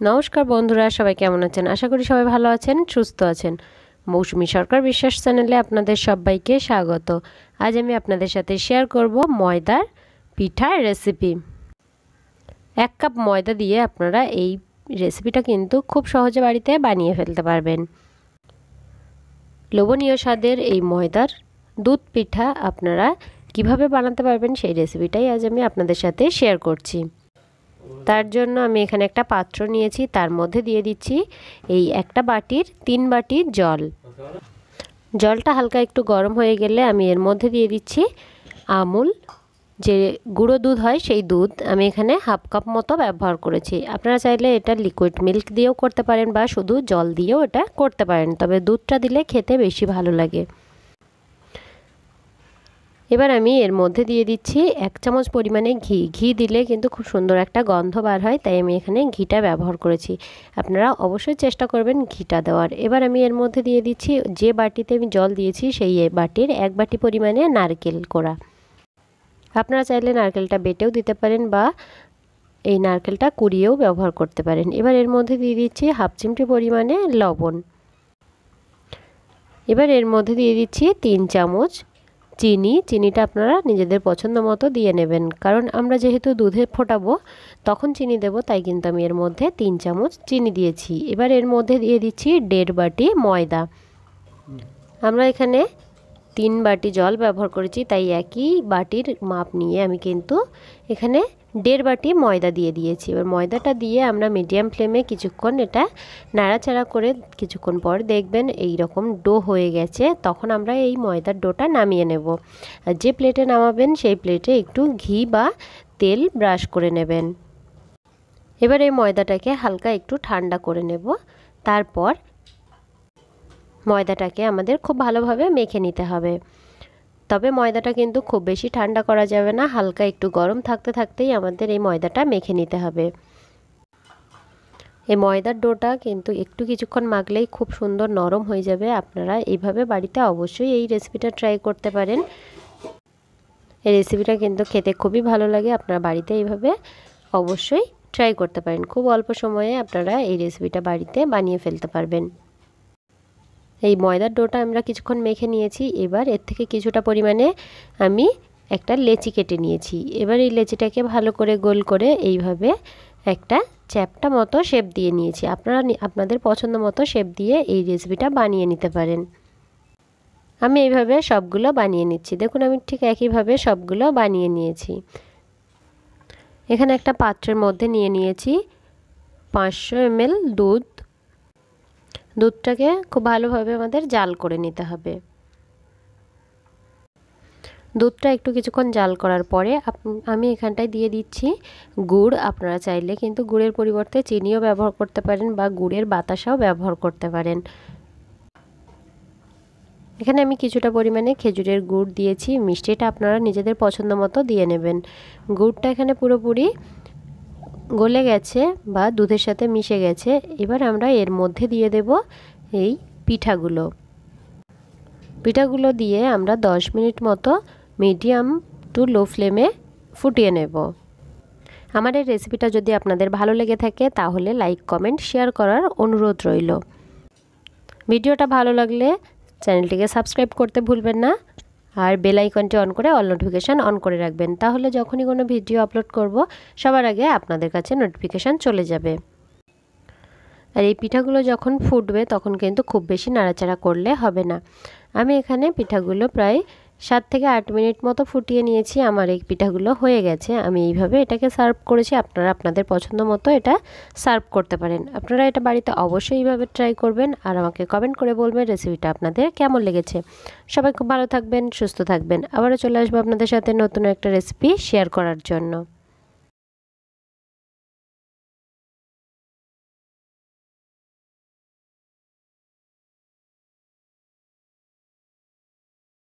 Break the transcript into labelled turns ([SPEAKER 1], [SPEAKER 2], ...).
[SPEAKER 1] নমস্কার বন্ধুরা, সবাই কেমন আছেন? আশা করি সবাই ভালো আছেন, সুস্থ আছেন। মৌসুমি সরকার বিশ্বাস চ্যানেলে আপনাদের সবাইকে স্বাগত। আজ আমি আপনাদের সাথে শেয়ার করব ময়দার পিঠার রেসিপি। 1 কাপ ময়দা দিয়ে আপনারা এই রেসিপিটা কিন্তু খুব সহজে বাড়িতে বানিয়ে ফেলতে পারবেন। লোভনীয় স্বাদের এই ময়দার দুধ পিঠা আপনারা কিভাবে বানাতে পারবেন সেই রেসিপিটাই আজ আমি আপনাদের সাথে শেয়ার করছি। তার জন্য আমি এখানে একটা পাত্র নিয়েছি, তার মধ্যে দিয়ে দিচ্ছি এই একটা বাটির 3 বাটি জল। জলটা হালকা একটু গরম হয়ে গেলে আমি এর মধ্যে দিয়ে দিচ্ছি আমুল যে গুঁড়ো দুধ হয় সেই দুধ। আমি এখানে 1/2 কাপ মতো ব্যবহার করেছি। আপনারা চাইলে এটা লিকুইড মিল্ক দিয়েও করতে পারেন বা শুধু জল দিয়েও এটা করতে পারেন, তবে দুধটা দিলে খেতে বেশি ভালো লাগে। এবার আমি এর মধ্যে দিয়ে দিচ্ছি 1 চামচ পরিমাণে ঘি। ঘি দিলে কিন্তু খুব সুন্দর একটা গন্ধ বার হয়, তাই আমি এখানে ঘিটা ব্যবহার করেছি। আপনারা অবশ্যই চেষ্টা করবেন ঘিটা দেওয়ার। এবার আমি এর মধ্যে দিয়ে দিচ্ছি যে বাটিতে আমি জল দিয়েছি সেই বাটির 1 বাটি পরিমাণে নারকেল কোড়া। আপনারা চাইলে নারকেলটা বেটেও দিতে পারেন বা এই নারকেলটা কুড়িয়েও ব্যবহার করতে পারেন। এবার এর মধ্যে দিয়ে দিচ্ছি 1/2 চিমটি পরিমাণে লবণ। এবার এর মধ্যে দিয়ে দিচ্ছি 3 চামচ চিনি। চিনিটা আপনারা নিজেদের পছন্দ মতো দিয়ে নেবেন, কারণ আমরা যেহেতু দুধে ফোটাবো তখন চিনি দেব, তাই কিন্তু আমি এর মধ্যে 3 চামচ চিনি দিয়েছি। এবার এর মধ্যে দিয়ে দিচ্ছি 1.5 বাটি ময়দা। আমরা এখানে 3 বাটি জল ব্যবহার করেছি, তাই একই বাটির মাপ নিয়ে আমি কিন্তু এখানে 1.5 বাটি ময়দা দিয়ে দিয়েছি। এবার ময়দাটা দিয়ে আমরা মিডিয়াম ফ্লেমে কিছুক্ষণ এটা নাড়াচাড়া করে কিছুক্ষণ পর দেখবেন এই রকম ডো হয়ে গেছে, তখন আমরা এই ময়দার ডোটা নামিয়ে নেব। আর যে প্লেটে নামাবেন সেই প্লেটে একটু ঘি বা তেল ব্রাশ করে নেবেন। এবার এই ময়দাটাকে হালকা একটু ঠান্ডা করে নেব। তারপর ময়দাটাকে আমাদের খুব ভালোভাবে মেখে নিতে হবে। তবে ময়দাটা কিন্তু খুব বেশি ঠান্ডা করা যাবে না, হালকা একটু গরম থাকতে থাকতেই আমাদের এই ময়দাটা মেখে নিতে হবে। এই ময়দার ডোটা কিন্তু একটু কিছুক্ষণ মাখলেই খুব সুন্দর নরম হয়ে যাবে। আপনারা এইভাবে বাড়িতে অবশ্যই এই রেসিপিটা ট্রাই করতে পারেন। এই রেসিপিটা কিন্তু খেতে খুবই ভালো লাগে। আপনারা বাড়িতে এইভাবে অবশ্যই ট্রাই করতে পারেন। খুব অল্প সময়ে আপনারা এই রেসিপিটা বাড়িতে বানিয়ে ফেলতে পারবেন। এই ময়দার ডোটা আমরা কিছুক্ষণ মেখে নিয়েছি। এবার এর থেকে কিছুটা পরিমাণে আমি একটা লেচি কেটে নিয়েছি। এবার এই লেচিটাকে ভালো করে গোল করে এইভাবে একটা চ্যাপ্টা মতো শেপ দিয়ে নিয়েছি। আপনারা আপনাদের পছন্দ মতো শেপ দিয়ে এই রেসিপিটা বানিয়ে নিতে পারেন। আমি এইভাবে সবগুলো বানিয়ে নিচ্ছি। দেখুন আমি ঠিক একইভাবে সবগুলো বানিয়ে নিয়েছি। এখানে একটা পাত্রের মধ্যে নিয়ে নিয়েছি 500 ml দুধ। দুধটাকে খুব ভালোভাবে আমাদের জাল করে নিতে হবে। দুধটা একটু কিছুক্ষণ জাল করার পরে আমি এখানটায় দিয়ে দিচ্ছি গুড়। আপনারা চাইলে কিন্তু গুড়ের পরিবর্তে চিনিও ব্যবহার করতে পারেন বা গুড়ের বাতাসাও ব্যবহার করতে পারেন। এখানে আমি কিছুটা পরিমাণে খেজুরের গুড় দিয়েছি। মিষ্টিটা আপনারা নিজেদের পছন্দ মতো দিয়ে নেবেন। গুড়টা এখানে পুরোপুরি গলে গেছে বা দুধের সাথে মিশে গেছে। এবার আমরা এর মধ্যে দিয়ে দেব এই পিঠাগুলো দিয়ে আমরা 10 মিনিট মতো মিডিয়াম টু লো ফ্লেমে ফুটিয়ে নেব। আমার এই রেসিপিটা যদি আপনাদের ভালো লেগে থাকে তাহলে লাইক, কমেন্ট, শেয়ার করার অনুরোধ রইল। ভিডিওটা ভালো লাগলে চ্যানেলটিকে সাবস্ক্রাইব করতে ভুলবেন না, আর বেল আইকনটি অন করে অল নোটিফিকেশান অন করে রাখবেন। তাহলে যখনই কোনো ভিডিও আপলোড করব সবার আগে আপনাদের কাছে নোটিফিকেশান চলে যাবে। আর এই পিঠাগুলো যখন ফুটবে তখন কিন্তু খুব বেশি নাড়াচাড়া করলে হবে না। আমি এখানে পিঠাগুলো প্রায় 7 থেকে 8 মিনিট মতো ফুটিয়ে নিয়েছি। আমার এই পিঠাগুলো হয়ে গেছে। আমি এইভাবে এটাকে সার্ভ করেছি। আপনারা আপনাদের পছন্দ মতো এটা সার্ভ করতে পারেন। আপনারা এটা বাড়িতে অবশ্যই এইভাবে ট্রাই করবেন আর আমাকে কমেন্ট করে বলবেন রেসিপিটা আপনাদের কেমন লেগেছে। সবাই খুব ভালো থাকবেন, সুস্থ থাকবেন। আবারও চলে আসবো আপনাদের সাথে নতুন একটা রেসিপি শেয়ার করার জন্য।